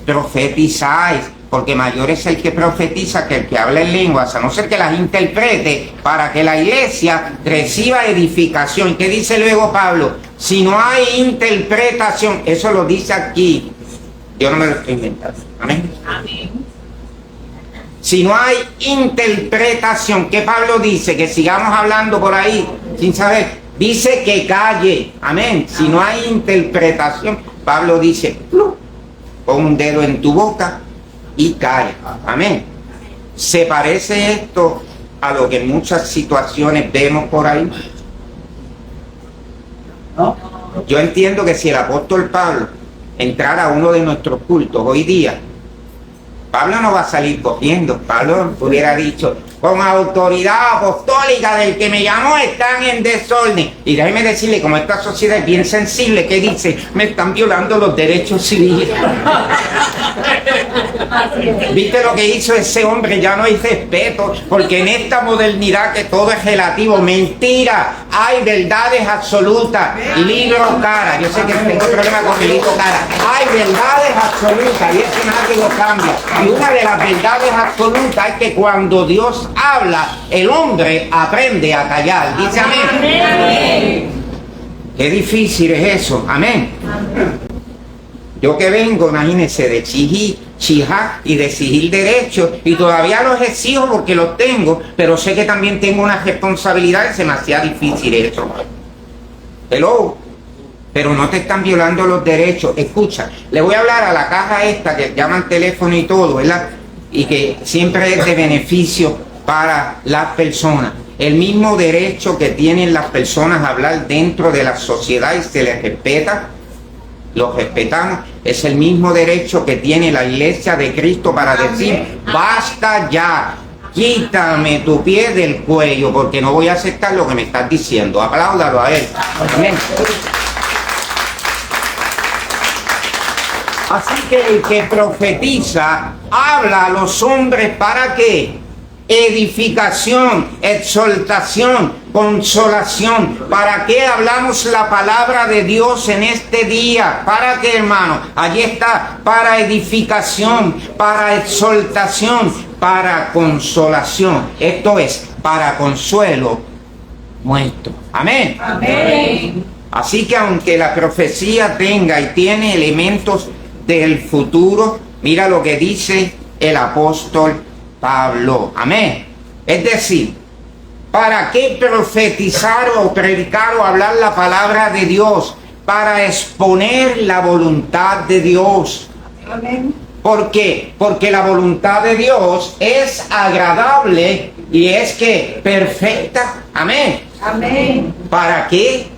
profetizáis, porque mayor es el que profetiza que el que habla en lenguas, a no ser que las interprete, para que la iglesia reciba edificación. ¿Qué dice luego Pablo? Si no hay interpretación, eso lo dice aquí, yo no me lo estoy inventando. Amén. Amén. Si no hay interpretación, ¿qué Pablo dice? Que sigamos hablando por ahí sin saber. Dice que calle. Amén. Si no hay interpretación, Pablo dice, pon un dedo en tu boca y cae. Amén. ¿Se parece esto a lo que en muchas situaciones vemos por ahí? ¿No? Yo entiendo que si el apóstol Pablo entrara a uno de nuestros cultos hoy día, Pablo no va a salir cogiendo. Pablo hubiera dicho, con autoridad apostólica del que me llamó están en desorden. Y déjeme decirle, como esta sociedad es bien sensible, que dice, me están violando los derechos civiles. ¿Viste lo que hizo ese hombre? Ya no hay respeto, porque en esta modernidad que todo es relativo, mentira, hay verdades absolutas. Libro cara, yo sé que tengo problemas con el libro cara. Hay verdades absolutas y eso nadie lo cambia. Y una de las verdades absolutas es que cuando Dios habla, el hombre aprende a callar. Dice amén. Amén. Qué difícil es eso. Amén. Yo que vengo, imagínense, de Chijá y de exigir derechos, y todavía los exijo porque los tengo, pero sé que también tengo una responsabilidad y se me hacía difícil eso. Hello. Pero no te están violando los derechos. Escucha, le voy a hablar a la caja esta que llaman teléfono y todo, ¿verdad? Y que siempre es de beneficio para las personas. El mismo derecho que tienen las personas a hablar dentro de la sociedad y se les respeta, los respetamos, es el mismo derecho que tiene la iglesia de Cristo para decir, basta ya, quítame tu pie del cuello, porque no voy a aceptar lo que me estás diciendo. Apláudalo a él. Amén. Así que el que profetiza habla a los hombres ¿para qué? Edificación, exhortación, consolación. ¿Para qué hablamos la palabra de Dios en este día? ¿Para qué, hermano? Allí está, para edificación, para exhortación, para consolación. Esto es, para consuelo nuestro. Amén. Amén. Así que aunque la profecía tenga y tiene elementos del futuro, mira lo que dice el apóstol Pablo. Amén. Es decir, ¿para qué profetizar o predicar o hablar la palabra de Dios? Para exponer la voluntad de Dios. Amén. ¿Por qué? Porque la voluntad de Dios es agradable y es que perfecta. Amén. Amén. ¿Para qué?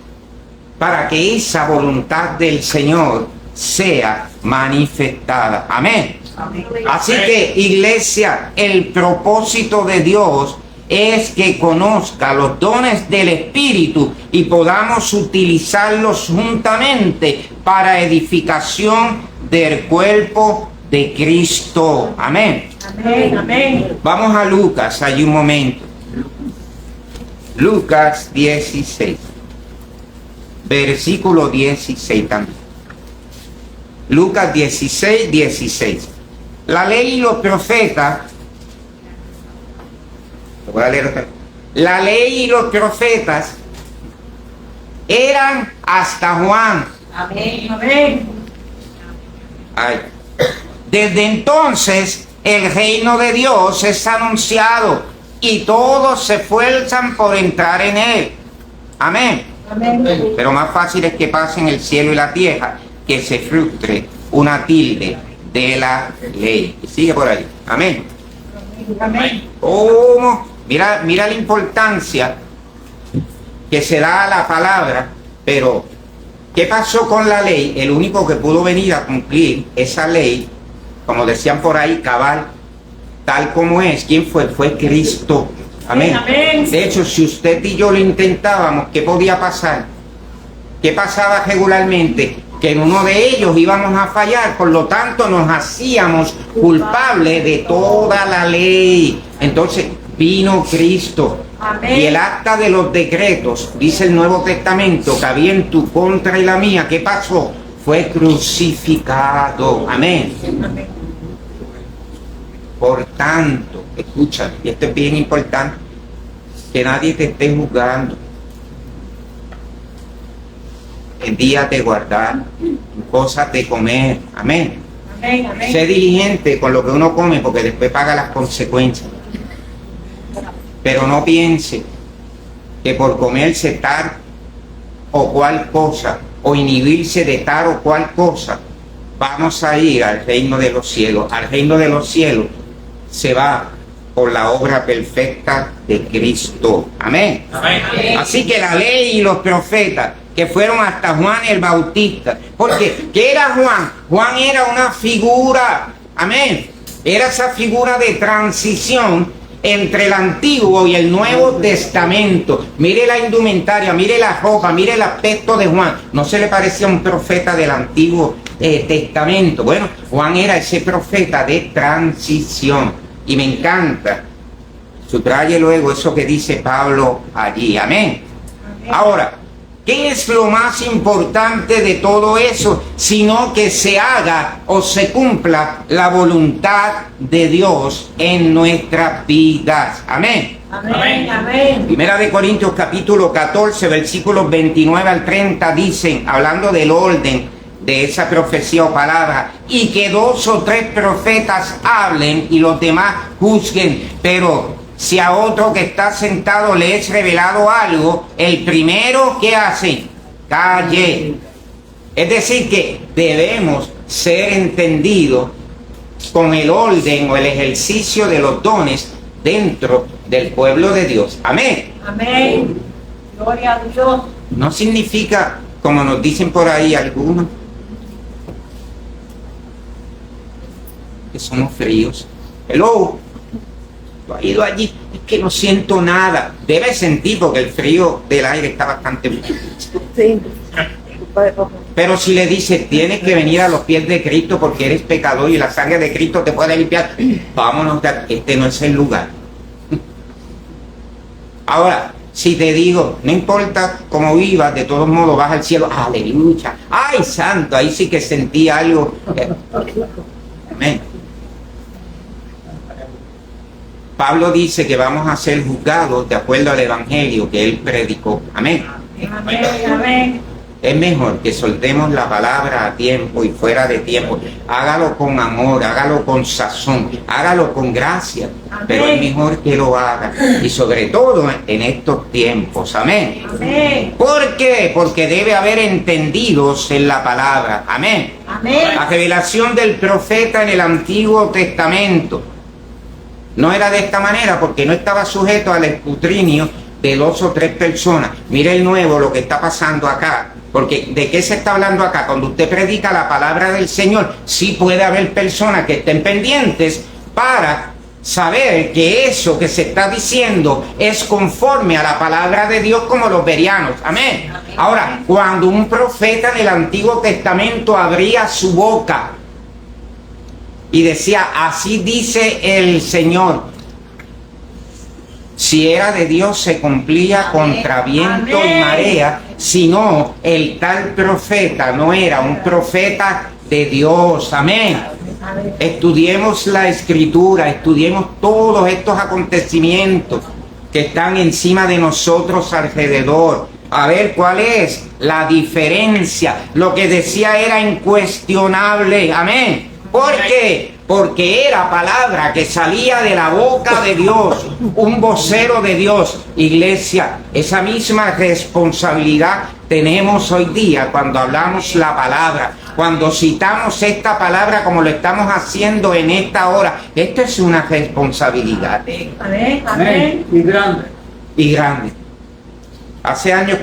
Para que esa voluntad del Señor sea manifestada. Amén. Amén. Así que, iglesia, el propósito de Dios es que conozca los dones del Espíritu y podamos utilizarlos juntamente para edificación del cuerpo de Cristo. Amén. Amén. Amén. Vamos a Lucas, hay un momento. Lucas 16, versículo 16 también. Lucas 16, 16. La ley y los profetas, voy a leer otra vez. La ley y los profetas eran hasta Juan. Amén. Amén. Ay. Desde entonces el reino de Dios es anunciado y todos se esfuerzan por entrar en él. Amén. Amén. Pero más fácil es que pasen el cielo y la tierra que se frustre una tilde de la ley. Y sigue por ahí. Amén. Amén. ¿Cómo? Mira la importancia que se da a la palabra, pero ¿qué pasó con la ley? El único que pudo venir a cumplir esa ley, como decían por ahí, cabal, tal como es, ¿quién fue? Fue Cristo. Amén. Amén. De hecho, si usted y yo lo intentábamos, ¿qué podía pasar? ¿Qué pasaba regularmente? Que en uno de ellos íbamos a fallar, por lo tanto nos hacíamos culpables de toda la ley. Entonces vino Cristo. Amén. Y el acta de los decretos, dice el Nuevo Testamento, que había en tu contra y la mía, ¿qué pasó? Fue crucificado. Amén. Amén. Por tanto, escucha, y esto es bien importante, que nadie te esté juzgando. En días de guardar, en cosas de comer. Amén. Amén. Amén. Sé diligente con lo que uno come porque después paga las consecuencias. Pero no piense que por comerse tal o cual cosa o inhibirse de tal o cual cosa vamos a ir al reino de los cielos. Al reino de los cielos se va por la obra perfecta de Cristo. Amén. Amén. Así que la ley y los profetas que fueron hasta Juan el Bautista, porque ¿qué era Juan? Juan era una figura, amén, era esa figura de transición entre el Antiguo y el Nuevo Testamento. Mire la indumentaria, mire la ropa, mire el aspecto de Juan. ¿No se le parecía un profeta del Antiguo Testamento? Bueno, Juan era ese profeta de transición. Y me encanta, subraye luego eso que dice Pablo allí. Amén. Ahora, ¿qué es lo más importante de todo eso? Sino que se haga o se cumpla la voluntad de Dios en nuestras vidas. Amén. Amén. Amén. Primera de Corintios capítulo 14, versículos 29 al 30 dicen, hablando del orden de esa profecía o palabra, y que 2 o 3 profetas hablen y los demás juzguen, pero si a otro que está sentado le es revelado algo, el primero que hace, calle. Es decir, que debemos ser entendidos con el orden o el ejercicio de los dones dentro del pueblo de Dios. Amén. Amén. Gloria a Dios. No significa, como nos dicen por ahí algunos, que somos fríos. Hello. ¿Tú has ido allí? Es que no siento nada. Debes sentir porque el frío del aire está bastante... Sí. Pero si le dices, tienes que venir a los pies de Cristo porque eres pecador y la sangre de Cristo te puede limpiar, vámonos de aquí. Este no es el lugar. Ahora, si te digo, no importa cómo vivas, de todos modos vas al cielo, aleluya, ay santo, ahí sí que sentí algo. Amén. Pablo dice que vamos a ser juzgados de acuerdo al evangelio que él predicó. Amén. Amén. Amén. Es mejor que soltemos la palabra a tiempo y fuera de tiempo. Hágalo con amor, hágalo con sazón, hágalo con gracia. Amén. Pero es mejor que lo haga. Y sobre todo en estos tiempos. Amén. Amén. ¿Por qué? Porque debe haber entendidos en la palabra. Amén. Amén. La revelación del profeta en el Antiguo Testamento no era de esta manera porque no estaba sujeto al escrutinio de 2 o 3 personas. Mire el nuevo lo que está pasando acá. Porque ¿de qué se está hablando acá? Cuando usted predica la palabra del Señor, sí puede haber personas que estén pendientes para saber que eso que se está diciendo es conforme a la palabra de Dios como los bereanos. Amén. Ahora, cuando un profeta en el Antiguo Testamento abría su boca y decía, así dice el Señor, si era de Dios se cumplía contra viento y marea, si no, el tal profeta no era un profeta de Dios. Amén. Estudiemos la Escritura, estudiemos todos estos acontecimientos que están encima de nosotros alrededor, a ver cuál es la diferencia. Lo que decía era incuestionable. Amén. ¿Por qué? Porque era palabra que salía de la boca de Dios, un vocero de Dios. Iglesia, esa misma responsabilidad tenemos hoy día cuando hablamos la palabra, cuando citamos esta palabra como lo estamos haciendo en esta hora. Esto es una responsabilidad. Amén. Amén. Y grande. Y grande. Hace años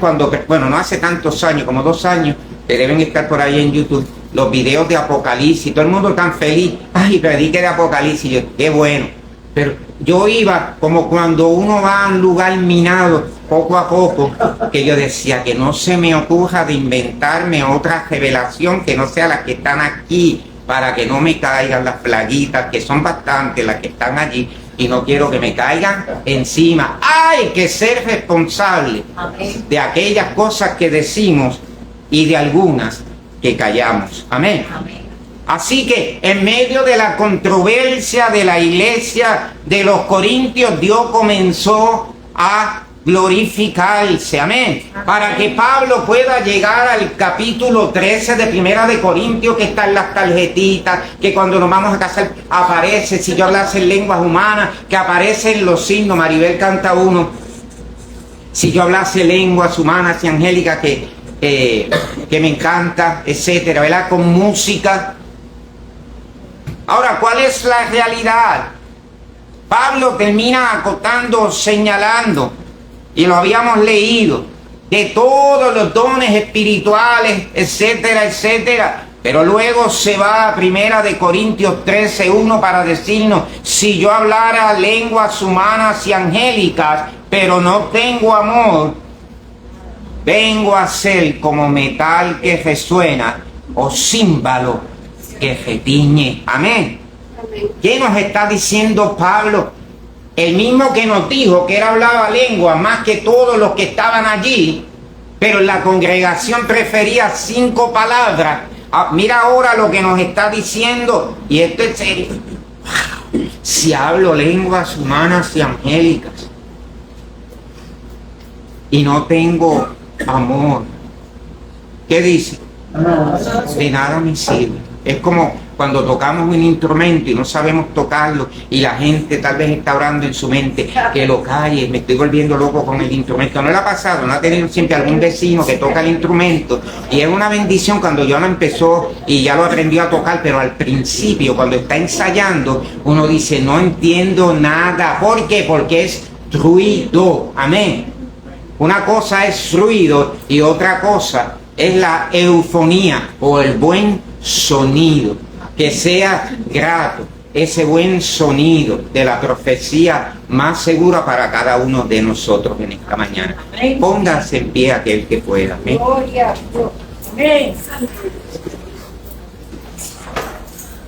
bueno, no hace tantos años, como 2 años, que deben estar por ahí en YouTube, los videos de Apocalipsis, todo el mundo tan feliz, ay, predique de Apocalipsis, yo, qué bueno, pero yo iba como cuando uno va a un lugar minado poco a poco, que yo decía que no se me ocurra de inventarme otra revelación que no sea la que están aquí, para que no me caigan las plaguitas, que son bastantes las que están allí, y no quiero que me caigan encima. Hay que ser responsable de aquellas cosas que decimos y de algunas que callamos. Amén. Así que en medio de la controversia de la iglesia de los Corintios, Dios comenzó a glorificarse, amén, para que Pablo pueda llegar al capítulo 13 de Primera de Corintios, que está en las tarjetitas, que cuando nos vamos a casar aparece, si yo hablase en lenguas humanas, que aparecen los signos. Maribel canta uno, si yo hablase lenguas humanas y angélicas, que me encanta, etcétera, ¿verdad? Con música. Ahora, ¿cuál es la realidad? Pablo termina acotando, señalando, y lo habíamos leído, de todos los dones espirituales, etcétera, etcétera. Pero luego se va a Primera de Corintios 13:1 para decirnos, si yo hablara lenguas humanas y angélicas, pero no tengo amor, vengo a ser como metal que resuena o címbalo que retiñe. Amén. ¿Qué nos está diciendo Pablo? El mismo que nos dijo que él hablaba lengua más que todos los que estaban allí, pero en la congregación prefería 5 palabras. Mira ahora lo que nos está diciendo, y esto es serio. Si hablo lenguas humanas y angélicas y no tengo amor, ¿qué dice? De nada me sirve. Es como cuando tocamos un instrumento y no sabemos tocarlo, y la gente tal vez está orando en su mente, que lo calle, me estoy volviendo loco con el instrumento. ¿No le ha pasado? ¿No ha tenido siempre algún vecino que toca el instrumento? Y es una bendición cuando ya lo empezó y ya lo aprendió a tocar, pero al principio, cuando está ensayando, uno dice, no entiendo nada. ¿Por qué? Porque es ruido. Amén. Una cosa es ruido y otra cosa es la eufonía o el buen sonido. Que sea grato ese buen sonido de la profecía más segura para cada uno de nosotros en esta mañana. Póngase en pie aquel que pueda. Amén.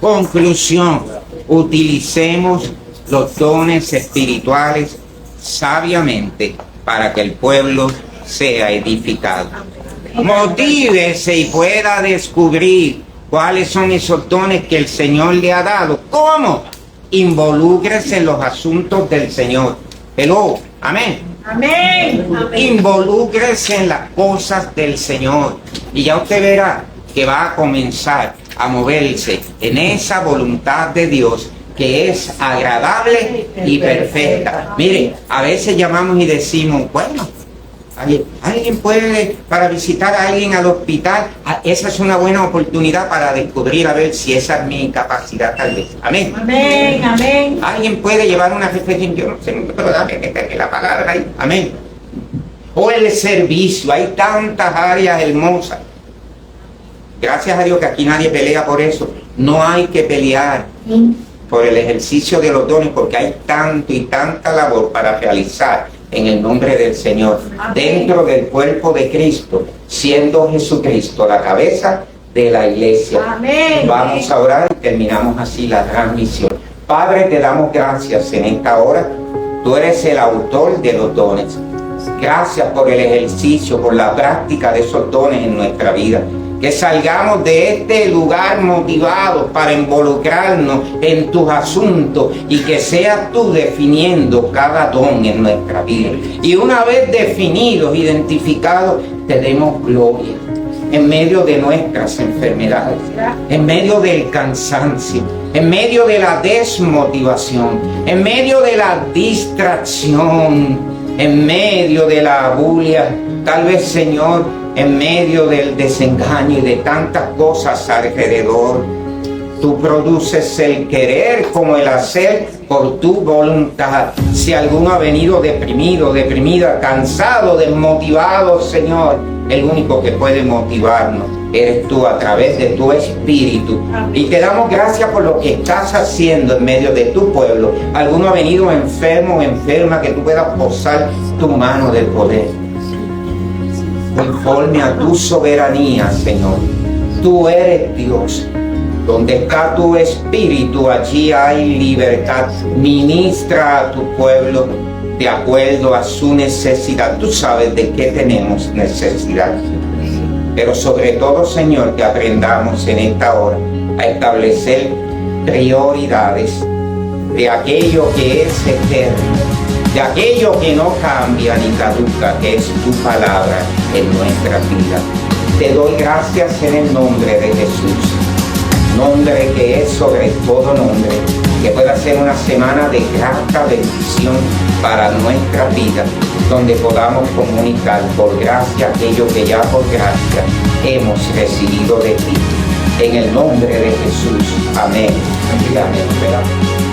Conclusión: utilicemos los dones espirituales sabiamente para que el pueblo sea edificado. Motívese y pueda descubrir cuáles son esos dones que el Señor le ha dado. ¿Cómo? Involúcrese en los asuntos del Señor. Hello. Amén. Amén. Involúcrese en las cosas del Señor. Y ya usted verá que va a comenzar a moverse en esa voluntad de Dios que es agradable y perfecta. Mire, a veces llamamos y decimos, bueno, alguien puede, para visitar a alguien al hospital, esa es una buena oportunidad para descubrir a ver si esa es mi capacidad tal vez. Amén. Amén, amén. Alguien puede llevar una reflexión, yo no sé, pero dame que tenga la palabra ahí. Amén. O el servicio, hay tantas áreas hermosas. Gracias a Dios que aquí nadie pelea por eso. No hay que pelear por el ejercicio de los dones, porque hay tanto y tanta labor para realizar en el nombre del Señor, dentro del cuerpo de Cristo, siendo Jesucristo la cabeza de la iglesia. Amén. Vamos a orar y terminamos así la transmisión. Padre, te damos gracias en esta hora. Tú eres el autor de los dones. Gracias por el ejercicio, por la práctica de esos dones en nuestra vida. Que salgamos de este lugar motivados para involucrarnos en tus asuntos y que seas tú definiendo cada don en nuestra vida. Y una vez definidos, identificados, te demos gloria en medio de nuestras enfermedades, en medio del cansancio, en medio de la desmotivación, en medio de la distracción, en medio de la bulia, tal vez, Señor, en medio del desengaño y de tantas cosas alrededor. Tú produces el querer como el hacer por tu voluntad. Si alguno ha venido deprimido, deprimida, cansado, desmotivado, Señor, El único que puede motivarnos eres tú a través de tu Espíritu. Y te damos gracias por lo que estás haciendo en medio de tu pueblo. Alguno ha venido enfermo o enferma, que tú puedas posar tu mano de poder. Conforme a tu soberanía, Señor. Tú eres Dios. Donde está tu Espíritu, allí hay libertad. Ministra a tu pueblo de acuerdo a su necesidad. Tú sabes de qué tenemos necesidad. Pero sobre todo, Señor, que aprendamos en esta hora a establecer prioridades de aquello que es eterno, de aquello que no cambia ni caduca, que es tu palabra en nuestra vida. Te doy gracias en el nombre de Jesús, nombre que es sobre todo nombre, que pueda ser una semana de grata bendición para nuestra vida, donde podamos comunicar por gracia aquello que ya por gracia hemos recibido de ti. En el nombre de Jesús. Amén. Y amén.